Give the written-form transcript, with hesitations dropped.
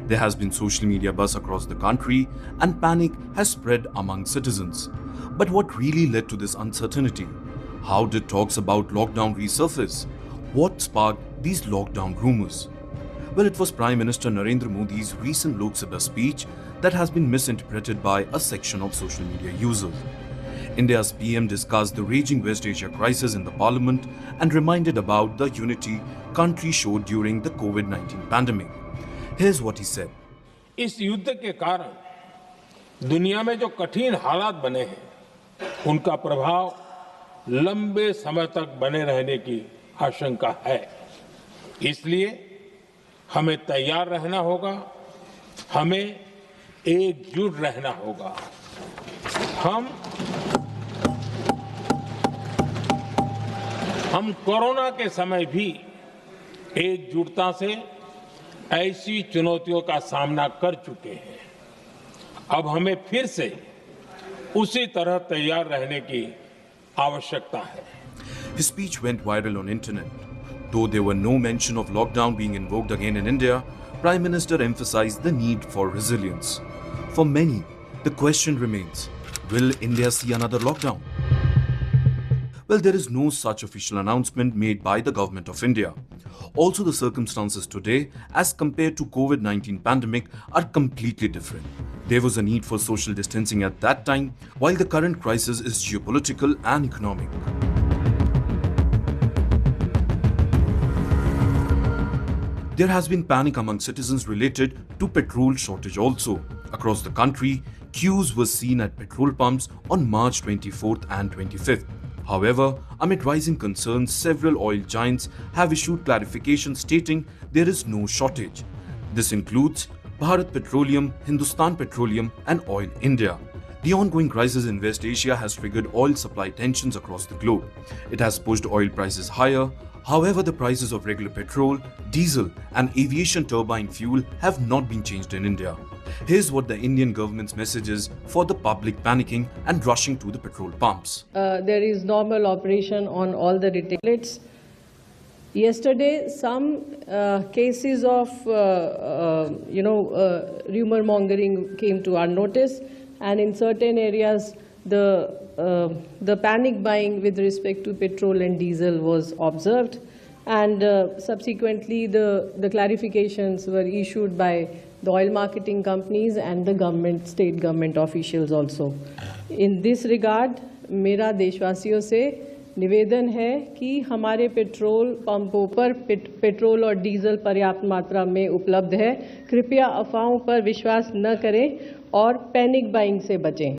There has been social media buzz across the country and panic has spread among citizens. But what really led to this uncertainty? How did talks about lockdown resurface? What sparked these lockdown rumors? Well, it was Prime Minister Narendra Modi's recent Lok Sabha speech that has been misinterpreted by a section of social media users. India's PM discussed the raging West Asia crisis in the parliament and reminded about the unity country showed during the COVID-19 pandemic. Here's what he said. इस युद्ध के कारण दुनिया में जो कठिन हालात बने हैं उनका प्रभाव लंबे समय तक बने रहने की आशंका है। इसलिए हमें तैयार रहना होगा, हमें एकजुट रहना होगा। हम कोरोना के समय भी एकजुटता से ऐसी चुनौतियों का सामना कर चुके हैं। अब हमें फिर से उसी तरह तैयार रहने की आवश्यकता है। His speech went viral on internet. Though there were no mention of lockdown being invoked again in India, Prime Minister emphasized the need for resilience. For many, the question remains, will India see another lockdown? Well, there is no such official announcement made by the government of India. Also, the circumstances today, as compared to COVID-19 pandemic, are completely different. There was a need for social distancing at that time, while the current crisis is geopolitical and economic. There has been panic among citizens related to petrol shortage also. Across the country, queues were seen at petrol pumps on March 24th and 25th. However, amid rising concerns, several oil giants have issued clarification stating there is no shortage. This includes Bharat Petroleum, Hindustan Petroleum and Oil India. The ongoing crisis in West Asia has triggered oil supply tensions across the globe. It has pushed oil prices higher. However, the prices of regular petrol, diesel and aviation turbine fuel have not been changed in India. Here's what the Indian government's message is for the public panicking and rushing to the petrol pumps. There is normal operation on all the retail outlets. Yesterday, some cases of rumor mongering came to our notice, and in certain areas, the panic buying with respect to petrol and diesel was observed, and subsequently the clarifications were issued by the oil marketing companies and the government, state government officials also. In this regard, मेरा देशवासियों से निवेदन है कि हमारे petrol पंपों पर petrol और डीजल पर्याप्त मात्रा में उपलब्ध है। कृपया अफवाहों पर विश्वास न करें और पैनिक बाइंग से बचें।